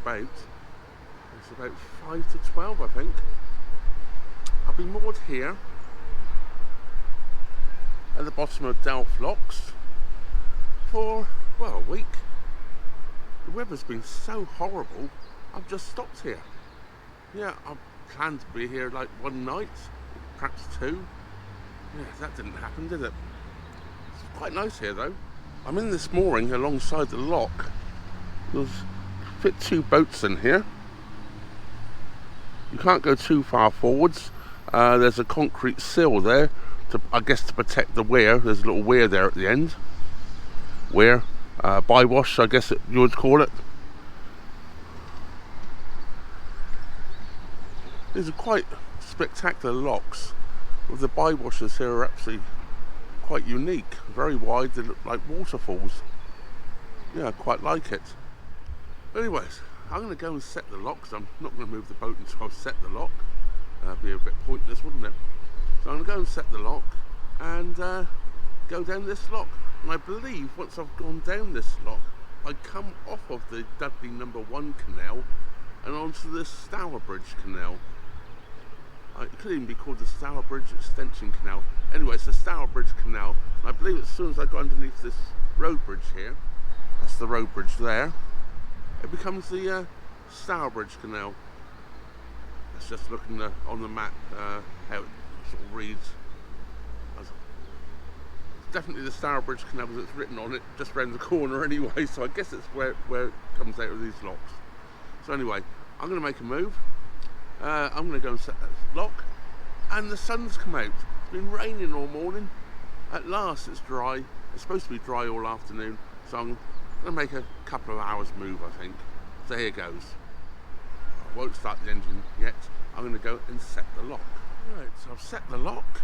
about. It's about 5 to 12, I think. I'll be moored here at the bottom of Delph locks for, well, a week. The weather's been so horrible, I've just stopped here. Yeah, I planned to be here like one night, perhaps two. Yeah, that didn't happen, did it? It's quite nice here though. I'm in this mooring alongside the lock. There's fit 2 boats in here. You can't go too far forwards. There's a concrete sill there, I guess to protect the weir. There's a little weir there at the end. Weir, bywash, I guess you would call it. These are quite spectacular locks. With the bywashes here are actually quite unique. Very wide, they look like waterfalls. Yeah, I quite like it. Anyways, I'm going to go and set the locks. I'm not going to move the boat until I've set the lock. That'd be a bit pointless, wouldn't it? So I'm going to go and set the lock and go down this lock. And I believe once I've gone down this lock, I come off of the Dudley No. 1 canal and onto the Stourbridge Canal. It could even be called the Stourbridge Extension Canal. Anyway, it's the Stourbridge Canal. And I believe as soon as I go underneath this road bridge here, that's the road bridge there, it becomes the Stourbridge Canal. Let's just look on the map how it sort of reads. It's definitely the Stourbridge Canal because it's written on it just round the corner anyway, so I guess it's where it comes out of these locks. So anyway, I'm going to make a move. I'm going to go and set that lock, and the sun's come out. It's been raining all morning. At last it's dry. It's supposed to be dry all afternoon, so I'm going to make a couple of hours move, I think. So here goes. I won't start the engine yet. I'm going to go and set the lock. Right, so I've set the lock.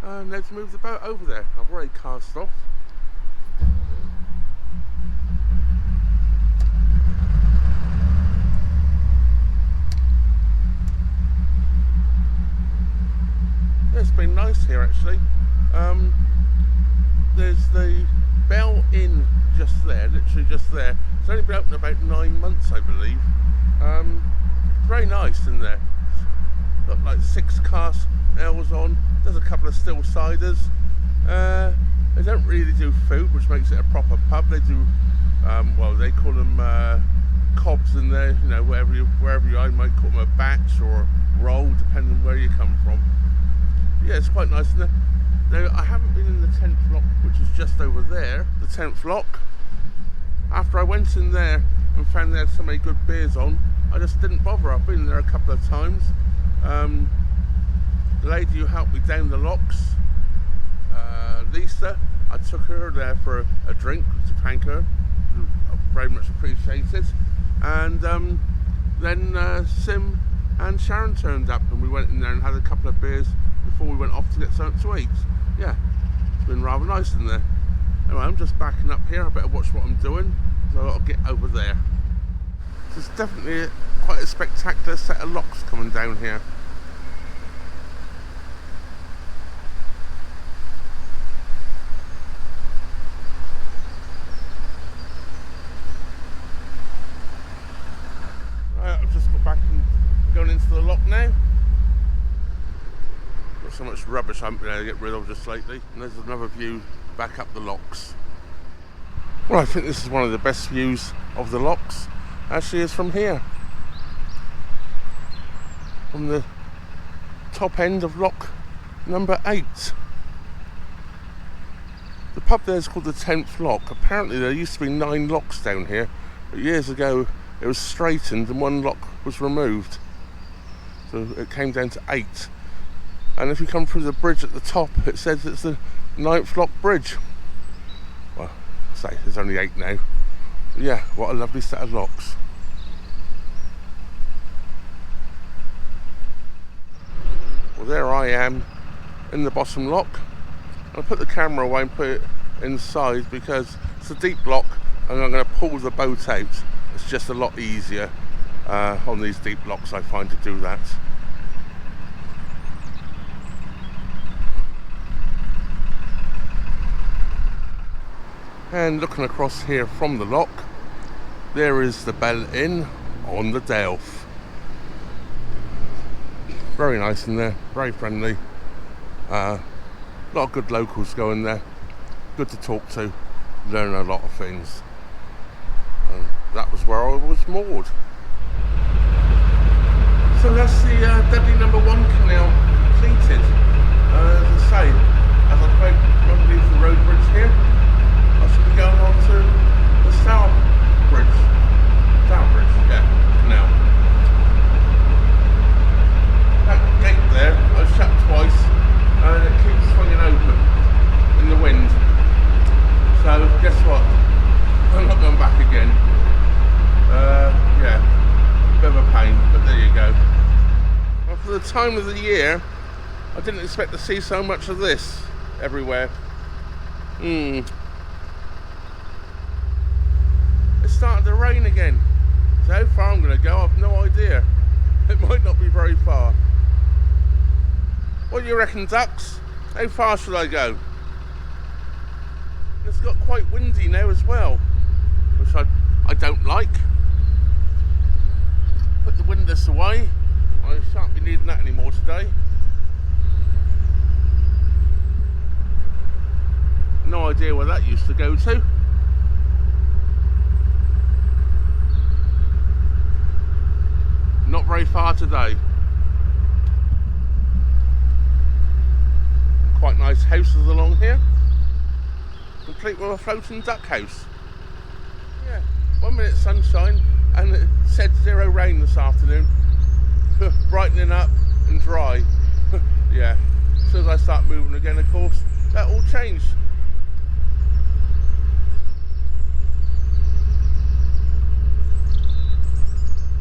Now to move the boat over there. I've already cast off. It's been nice here actually. There's the Bell Inn just there, literally just there. It's only been open about 9 months, I believe. Very nice in there. Got like 6 cast L's on. There's a couple of still ciders. They don't really do food, which makes it a proper pub. They do, well, they call them cobs in there. You know, wherever you are, you might call them a batch or a roll, depending on where you come from. Yeah, it's quite nice in there. Now, I haven't been in the 10th lock, which is just over there, the 10th lock. After I went in there and found they had so many good beers on, I just didn't bother. I've been there a couple of times. The lady who helped me down the locks, Lisa, I took her there for a drink to thank her. Very much appreciated. And then Sim and Sharon turned up and we went in there and had a couple of beers before we went off to get something to eat. Yeah, it's been rather nice in there. Anyway, I'm just backing up here. I better watch what I'm doing, so I've got to get over there. There's definitely quite a spectacular set of locks coming down here. Right, I've just got back and going into the lock now. Got so much rubbish I haven't been able to get rid of just lately. And there's another view back up the locks. Well, I think this is one of the best views of the locks. Actually, is from here. From the top end of lock number 8. The pub there is called the 10th lock. Apparently there used to be 9 locks down here, but years ago it was straightened and 1 lock was removed. So it came down to 8. And if you come through the bridge at the top, it says it's the 9th lock bridge. Well, say there's only 8 now. But yeah, what a lovely set of locks. Well, there I am in the bottom lock. I'll put the camera away and put it inside because it's a deep lock and I'm going to pull the boat out. It's just a lot easier on these deep locks, I find, to do that. And looking across here from the lock, there is the Bell Inn, on the Delph. Very nice in there, very friendly. A lot of good locals going there. Good to talk to, learn a lot of things. And that was where I was moored. So that's the Dudley number 1 canal completed. As I say, as I leave the road bridge here, I should be going on to the Stour Bridge. Stour Bridge, yeah, canal. That gate there, I shut twice, and it keeps swinging open in the wind. So guess what? I'm not going back again. Yeah, bit of a pain, but there you go. Well, for the time of the year, I didn't expect to see so much of this everywhere. It started to rain again. So how far I'm going to go, I've no idea. It might not be very far. What do you reckon, ducks? How far should I go? It's got quite windy now as well, which I don't like. Put the windlass away. I shan't be needing that anymore today. No idea where that used to go to. Not very far today. Quite nice houses along here. Complete with a floating duck house. Yeah, 1 minute sunshine and it said 0 rain this afternoon. Brightening up and dry. Yeah, as soon as I start moving again, of course, that all changed.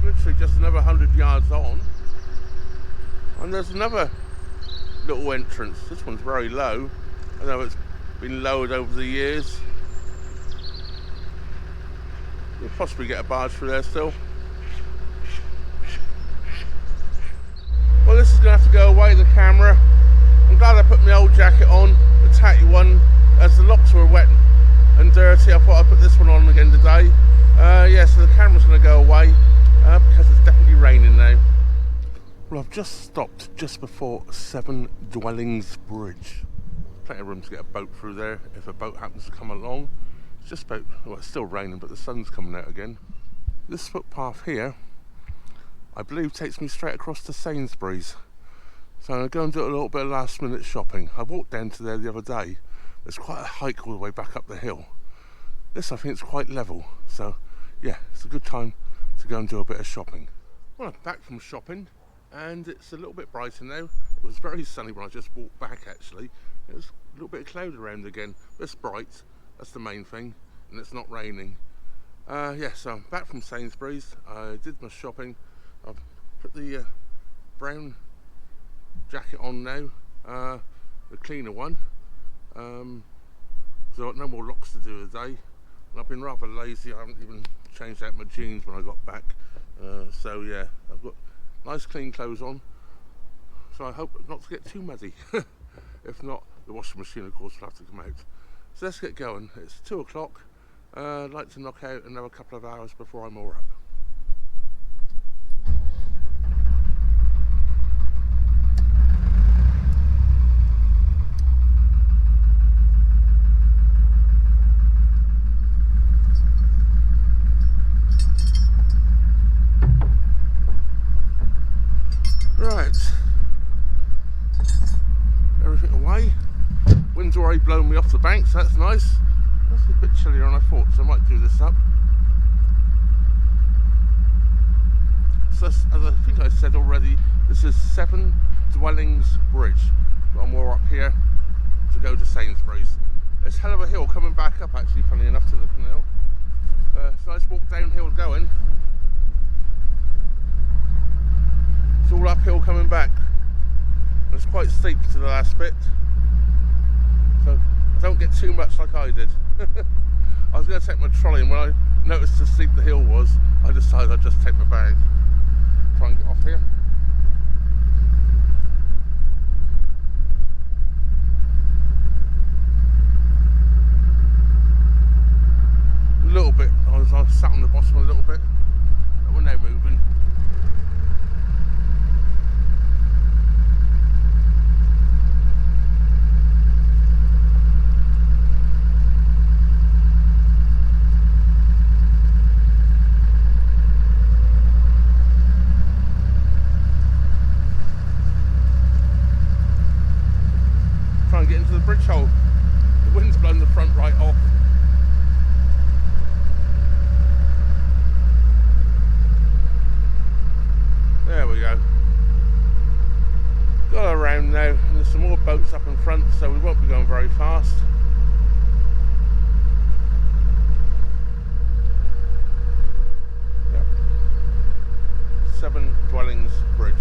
Literally just another 100 yards on, and there's another little entrance. This one's very low. I know it's been lowered over the years. You'll possibly get a barge through there still. Well, this is going to have to go away, the camera. I'm glad I put my old jacket on, the tatty one, as the locks were wet and dirty. I thought I'd put this one on again today. Yeah, so the camera's going to go away because it's definitely raining now. Well, I've just stopped just before 7 Dwellings Bridge. Plenty of room to get a boat through there if a boat happens to come along. It's just about, well, it's still raining, but the sun's coming out again. This footpath here, I believe, takes me straight across to Sainsbury's. So I'm going to go and do a little bit of last minute shopping. I walked down to there the other day. There's quite a hike all the way back up the hill. This, I think, is quite level. So yeah, it's a good time to go and do a bit of shopping. Well, I'm back from shopping and it's a little bit brighter now. It was very sunny when I just walked back actually. It was a little bit of cloud around again. But it's bright, that's the main thing, and it's not raining. Yeah, so I'm back from Sainsbury's. I did my shopping. I've put the brown jacket on now, the cleaner one. So I've got no more locks to do today. And I've been rather lazy. I haven't even changed out my jeans when I got back. So yeah, I've got nice clean clothes on. So I hope not to get too muddy. If not, the washing machine of course will have to come out. So let's get going. It's 2 o'clock. I'd like to knock out another couple of hours before I'm all up. Right, everything away. Wind's already blown me off the bank, so that's nice. That's a bit chillier than I thought, so I might do this up. So as I think I said already, this is 7 Dwellings Bridge. Got more up here to go to Sainsbury's. It's a hell of a hill coming back up actually, funny enough, to the canal. It's a nice walk downhill going. It's all uphill coming back. And it's quite steep to the last bit. So don't get too much like I did. I was going to take my trolley, and when I noticed how steep the hill was, I decided I'd just take my bag. Try and get off here. A little bit, I was sat on the bottom a little bit, but we're now moving. the bridge hole. The wind's blown the front right off. There we go. Got around now, and there's some more boats up in front, so we won't be going very fast. Yep. 7 Dwellings Bridge.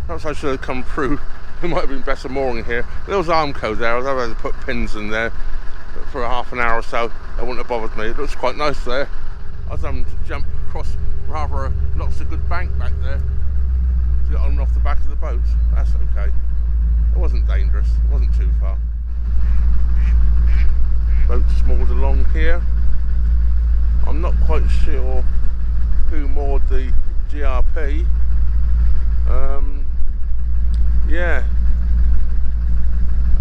Perhaps I should have come through. It might have been better mooring here. There was Armco there. I was able to put pins in there for half an hour or so. That wouldn't have bothered me. It looks quite nice there. I was having to jump across rather lots of good bank back there to get on and off the back of the boat. That's okay. It wasn't dangerous. It wasn't too far. Boat's moored along here. I'm not quite sure who moored the GRP. Yeah.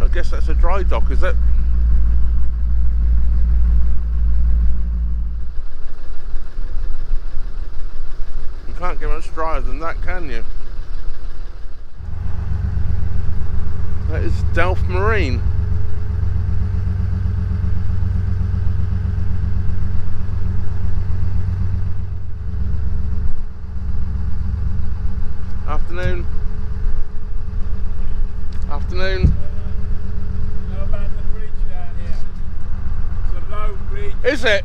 I guess that's a dry dock, is it? You can't get much drier than that, can you? That is Delph Marine. Afternoon. Afternoon. You know about the bridge down here? It's a low bridge. Is it?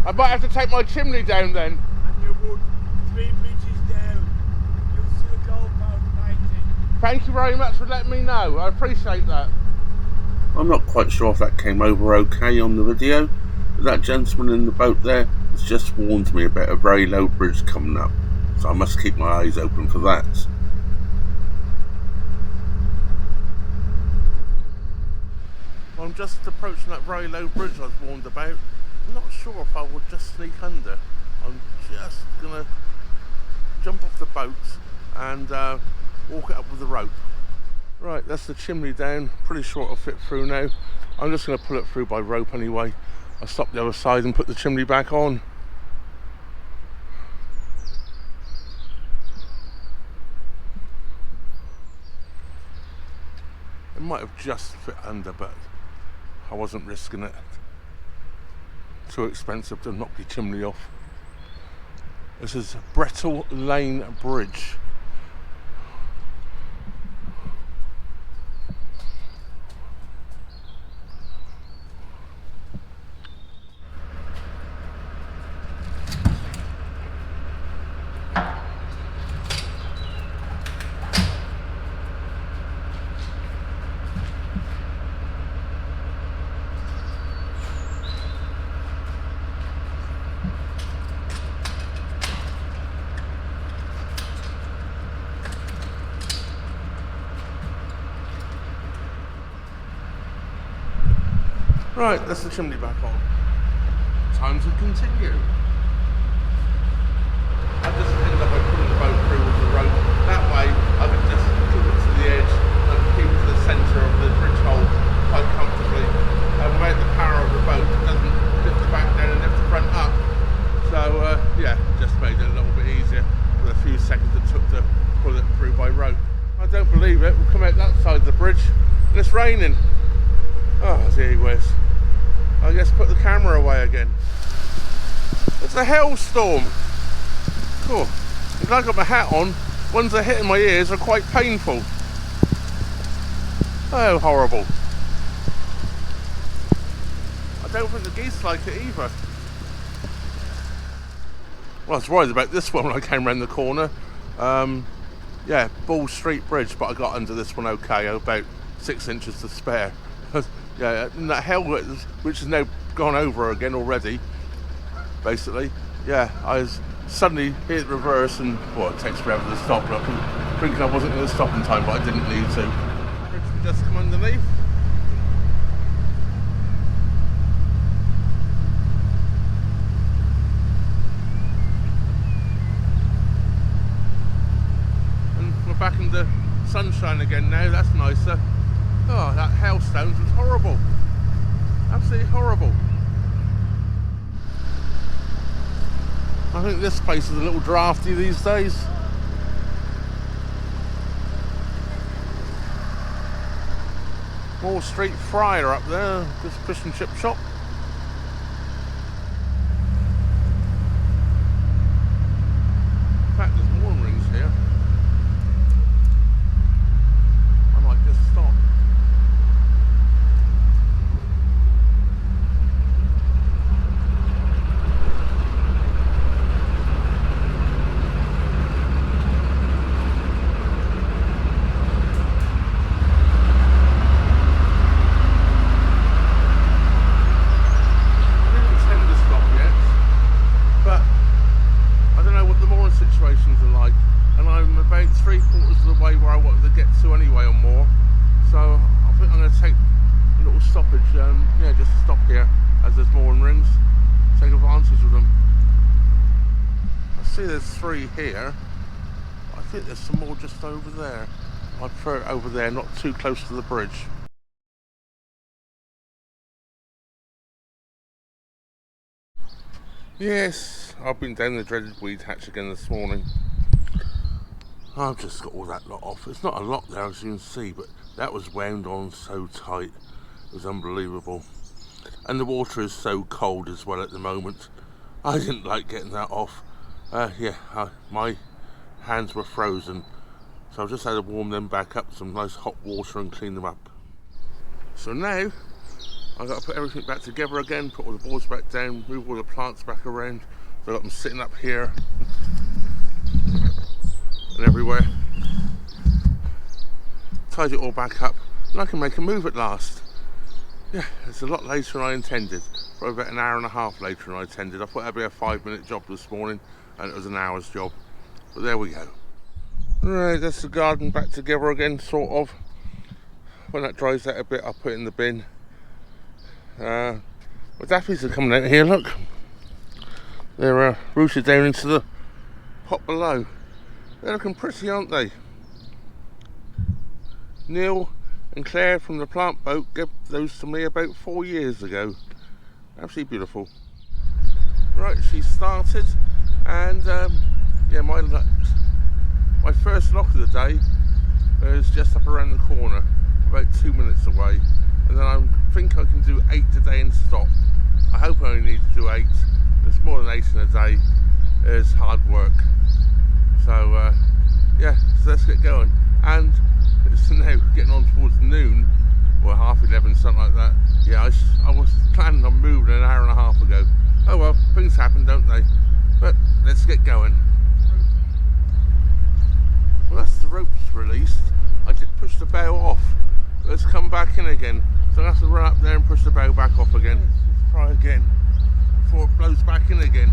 I might have to take my chimney down then. And you would 3 bridges down. You'll see a goalpost painted. Thank you very much for letting me know. I appreciate that. I'm not quite sure if that came over okay on the video, but that gentleman in the boat there has just warned me about a very low bridge coming up, so I must keep my eyes open for that. I'm just approaching that very low bridge I was warned about. I'm not sure if I would just sneak under. I'm just gonna jump off the boat and walk it up with the rope. Right, that's the chimney down. Pretty sure it'll fit through now. I'm just gonna pull it through by rope anyway. I'll stop the other side and put the chimney back on. It might have just fit under, but I wasn't risking it. Too expensive to knock the chimney off. This is Brettle Lane Bridge. Right, that's the chimney back on. Time to continue. I just ended up by pulling the boat through with the rope. That way I could just keep it to the edge and keep it to the centre of the bridge hole quite comfortably. And without the power of the boat, it doesn't lift the back down and lift the front up. So yeah, just made it a little bit easier with a few seconds it took to pull it through by rope. I don't believe it. We'll come out that side of the bridge and it's raining. Oh, gee whiz. I guess put the camera away again. It's a hailstorm. Cool. I'm glad I got my hat on. Ones that hit in my ears are quite painful. Oh, horrible. I don't think the geese like it either. Well, I was worried about this one when I came around the corner. Yeah, Ball Street Bridge, but I got under this one okay, about 6 inches to spare. Yeah, and that hell which has now gone over again already, basically. Yeah, I was suddenly hit reverse and, well, it takes forever to stop, but I'm thinking I wasn't going to stop in time, but I didn't need to. Bridge can just come underneath. And we're back in the sunshine again now, that's nicer. Oh, that hailstones was horrible. Absolutely horrible. I think this place is a little drafty these days. Wall Street Fryer up there, this fish and chip shop. In fact, there's more rings here. I might just stop. Yeah, just stop here as there's more rings. Take advantage of them. I see there's 3 here. I think there's some more just over there. I prefer it over there, not too close to the bridge. Yes, I've been down the dreaded weed hatch again this morning. I've just got all that lot off. It's not a lot there, as you can see, but that was wound on so tight. It was unbelievable. And the water is so cold as well at the moment. I didn't like getting that off. My hands were frozen. So I've just had to warm them back up with some nice hot water and clean them up. So now, I've got to put everything back together again, put all the boards back down, move all the plants back around. So I've got them sitting up here and everywhere. Tidy it all back up and I can make a move at last. Yeah, it's a lot later than I intended. Probably about an hour and a half later than I intended. I thought that'd be a 5-minute job this morning, and it was an hour's job. But there we go. Right, that's the garden back together again, sort of. When that dries out a bit, I'll put it in the bin. The dappies are coming out here, look. They're rooted down into the pot below. They're looking pretty, aren't they? Neil and Claire from the plant boat gave those to me about 4 years ago. Absolutely beautiful. Right, she started, and yeah, my first lock of the day is just up around the corner, about 2 minutes away, and then I think I can do 8 today and stop. I hope I only need to do 8. It's more than 8 in a day. It's hard work. So yeah, so let's get going. And it's now getting on towards noon, or 11:30, something like that. Yeah, I was planning on moving an hour and a half ago. Oh well, things happen, don't they? But let's get going. Well, that's the ropes released. I did push the bow off. Let's come back in again. So I have to run up there and push the bow back off again. Let's try again before it blows back in again.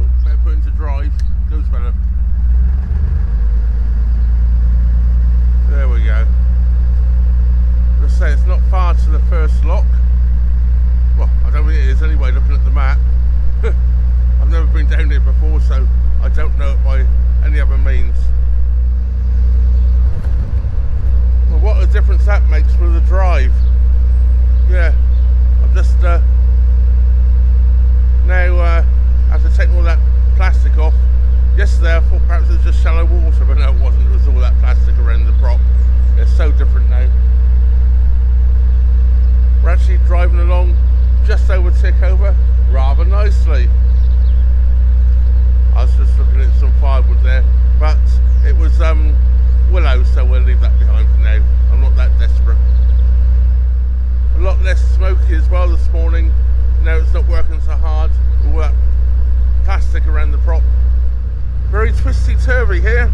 Oh, better put into drive. Goes better. There we go. Let's say it's not far to the first lock. Well, I don't think it is anyway, looking at the map. I've never been down here before, so I don't know it by any other means. Well, what a difference that makes for the drive. Yeah, I've just now have to take all that plastic off. Yesterday I thought perhaps it was just shallow water, but no, it wasn't. It was all that plastic around the prop. It's so different now. We're actually driving along just over tick over, rather nicely. I was just looking at some firewood there, but it was willow, so we'll leave that behind for now. I'm not that desperate. A lot less smoky as well this morning. Now it's not working so hard. All that plastic around the prop. Very twisty-turvy here.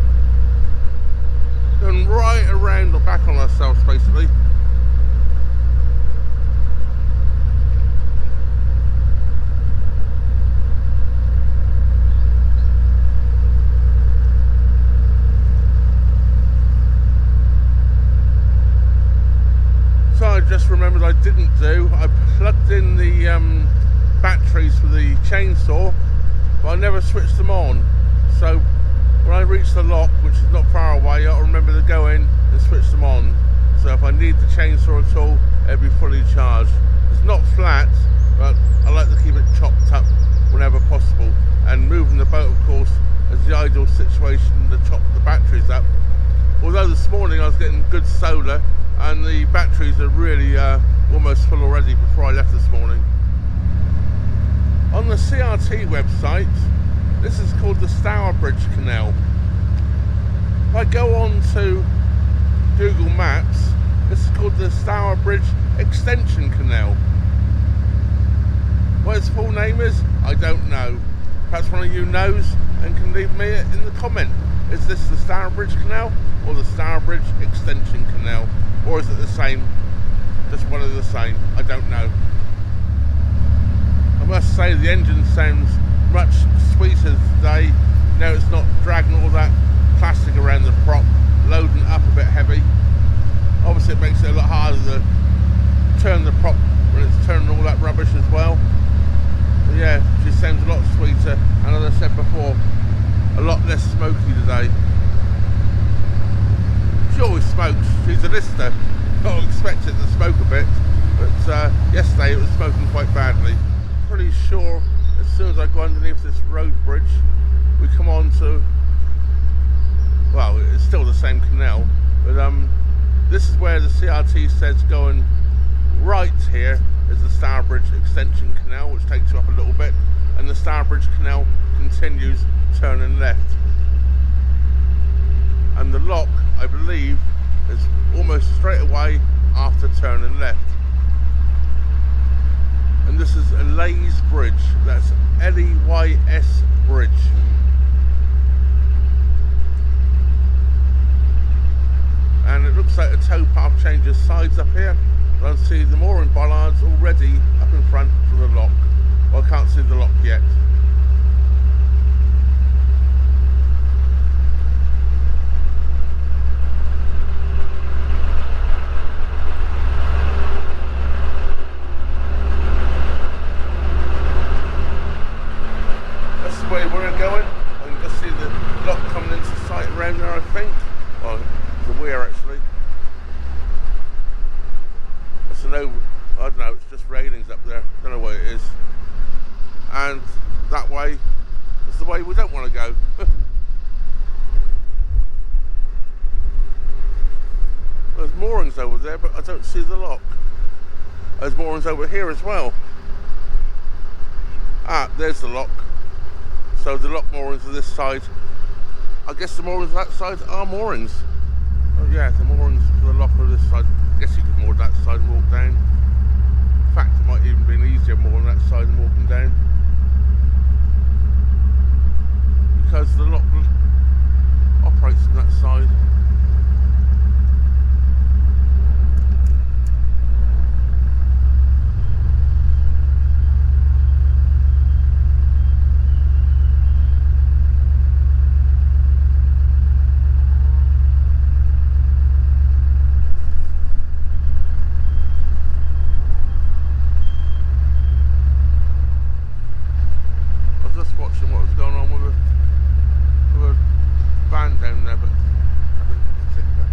Going right around or back on ourselves, basically. So I just remembered I didn't do. I plugged in the batteries for the chainsaw, but I never switched them on. So when I reach the lock, which is not far away, I'll remember to go in and switch them on. So if I need the chainsaw at all, it'll be fully charged. It's not flat, but I like to keep it chopped up whenever possible. And moving the boat, of course, is the ideal situation to chop the batteries up. Although this morning I was getting good solar and the batteries are really almost full already before I left this morning. On the CRT website, this is called the Stourbridge Canal. If I go on to Google Maps, this is called the Stourbridge Extension Canal. What its full name is, I don't know. Perhaps one of you knows and can leave me in the comment. Is this the Stourbridge Canal or the Stourbridge Extension Canal? Or is it the same? Just one of the same? I don't know. I must say the engine sounds much sweeter today. Now it's not dragging all that plastic around the prop, loading up a bit heavy. Obviously it makes it a lot harder to turn the prop when it's turning all that rubbish as well. But yeah, she sounds a lot sweeter, and as I said before, a lot less smoky today. She always smokes, she's a lister. Got to expect it to smoke a bit, but yesterday it was smoking quite badly. Pretty sure as soon as I go underneath this road bridge, we come on to, well, it's still the same canal, but this is where the CRT says going right here is the Stourbridge Extension Canal, which takes you up a little bit, and the Stourbridge Canal continues turning left. And the lock, I believe, is almost straight away after turning left. And this is a Leys Bridge, that's Leys Bridge. And it looks like the towpath changes sides up here. I can see the mooring bollards already up in front for the lock. Well, I can't see the lock yet. That's the way we're going. I can just see the lock coming into sight around there, I think. Well, the weir actually. It's an over, I don't know, it's just railings up there. Don't know what it is. And that way is the way we don't want to go. There's moorings over there, but I don't see the lock. There's moorings over here as well. Ah, there's the lock. So the lock moorings are this side. I guess the moorings that side are moorings. Oh yeah, the moorings for the lock are this side. I guess you could moor that side and walk down. In fact, it might even be an easier mooring that side and walking down. Because the lock operates from that side. Watching what was going on with a van down there, but nothing particular.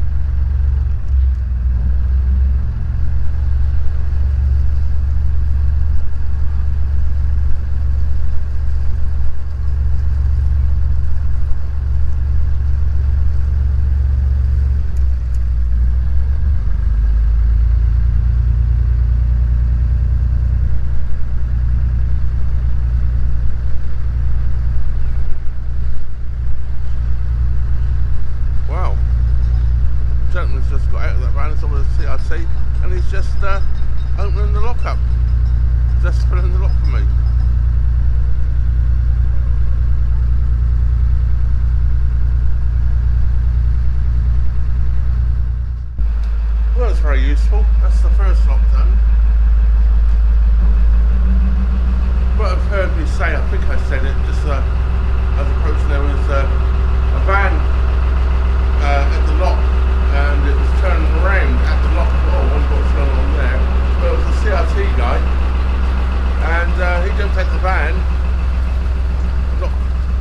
Gentleman's just got out of that van, it's over the CRT, and he's just opening the lock up, just filling the lock for me. Well, that's very useful. That's the first lock done. What I've heard me say, I think I said it just as I was approaching, there was a van at the lock, and it was turning around at the lock. Oh, I wonder what's going on there. But it was a CRT guy, and he didn't take the van, not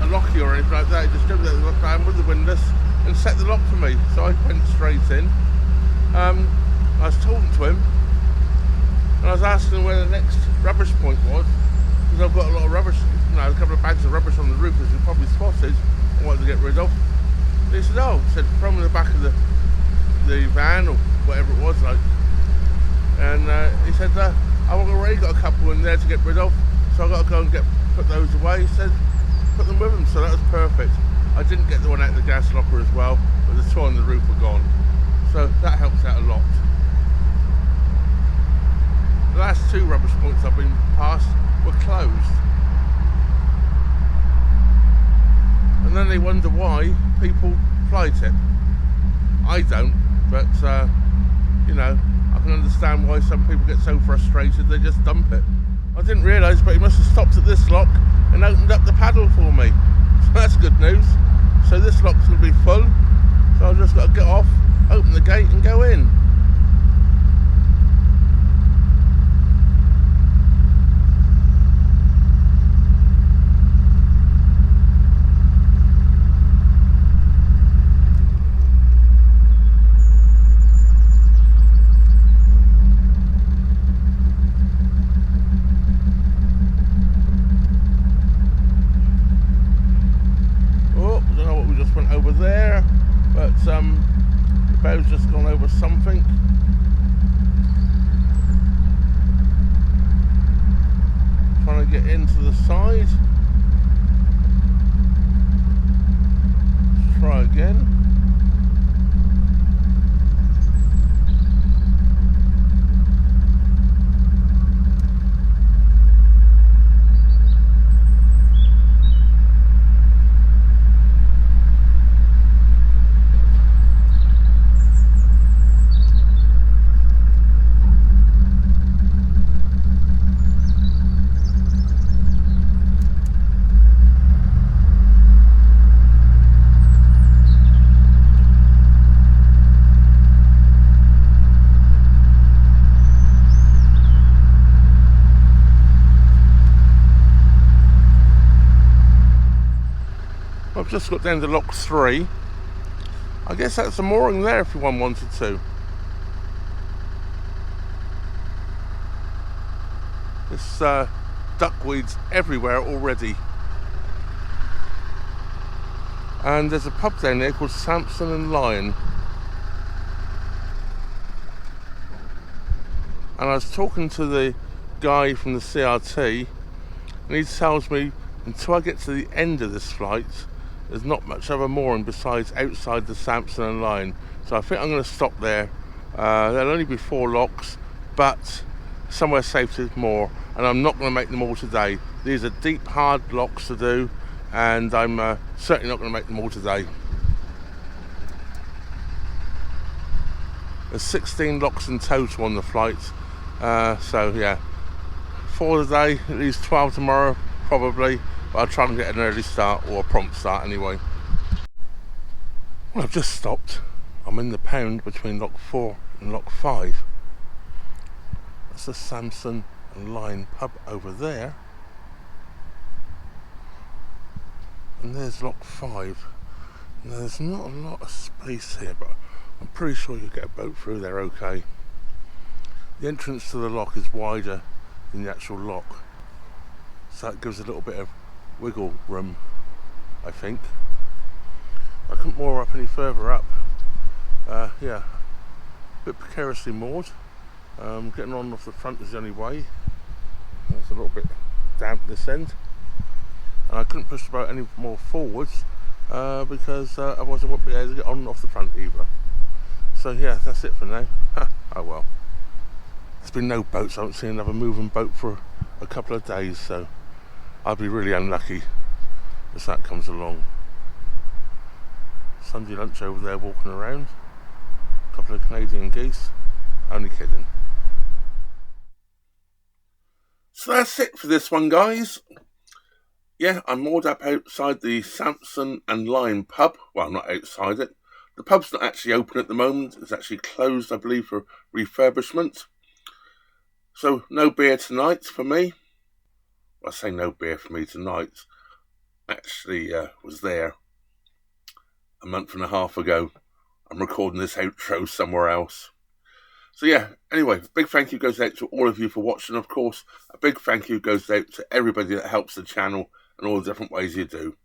a locky or anything like that. He just jumped out the van with the windlass and set the lock for me. So I went straight in. I was talking to him, and I was asking him where the next rubbish point was, because I've got a lot of rubbish, you know, a couple of bags of rubbish on the roof, as you probably spotted, I wanted to get rid of. And he said, oh, he said, from the back of the van, or whatever it was like. And he said, I've already got a couple in there to get rid of, so I've got to go and put those away. He said, put them with him, so that was perfect. I didn't get the one out of the gas locker as well, but the two on the roof were gone. So that helps out a lot. The last two rubbish points I've been past were closed. And then they wonder why people fly tip. I don't, but you know, I can understand why some people get so frustrated they just dump it. I didn't realise, but he must have stopped at this lock and opened up the paddle for me. So that's good news. So this lock's going to be full, so I've just got to get off, open the gate and go in. Went over there, but the boat's just gone over something. Trying to get into the side. Let's try again. I've just got down to lock 3. I guess that's a mooring there if one wanted to. There's duckweeds everywhere already. And there's a pub down there called Samson and Lion. And I was talking to the guy from the CRT, and he tells me until I get to the end of this flight, there's not much other mooring besides outside the Samson and Lion. So I think I'm going to stop there. There'll only be 4 locks, but somewhere safe to moor, and I'm not going to make them all today. These are deep, hard locks to do, and I'm certainly not going to make them all today. There's 16 locks in total on the flight, so yeah, 4 today, at least 12 tomorrow probably, but I'll try and get an early start, or a prompt start anyway. Well, I've just stopped. I'm in the pound between lock 4 and lock 5. That's the Samson and Lion pub over there, and there's lock 5. Now, there's not a lot of space here, but I'm pretty sure you'll get a boat through there okay. The entrance to the lock is wider than the actual lock, so that gives a little bit of wiggle room, I think. I couldn't moor up any further up. Yeah, a bit precariously moored. Getting on off the front is the only way. It's a little bit damp this end, and I couldn't push the boat any more forwards because otherwise I wouldn't be able to get on and off the front either. So yeah, that's it for now. Oh well. There's been no boats. I haven't seen another moving boat for a couple of days, so I'll be really unlucky if that comes along. Sunday lunch over there walking around. A couple of Canadian geese. Only kidding. So that's it for this one, guys. Yeah, I'm moored up outside the Samson and Lion pub. Well, not outside it. The pub's not actually open at the moment. It's actually closed, I believe, for refurbishment. So, no beer tonight for me. Well, I say no beer for me tonight. Actually, was there a month and a half ago. I'm recording this outro somewhere else. So yeah, anyway, a big thank you goes out to all of you for watching, of course. A big thank you goes out to everybody that helps the channel and all the different ways you do.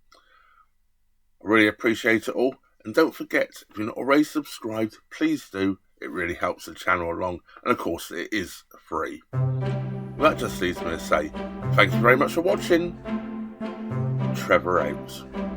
I really appreciate it all. And don't forget, if you're not already subscribed, please do. It really helps the channel along, and of course it is free. Well, that just leaves me to say thanks very much for watching. Trevor out.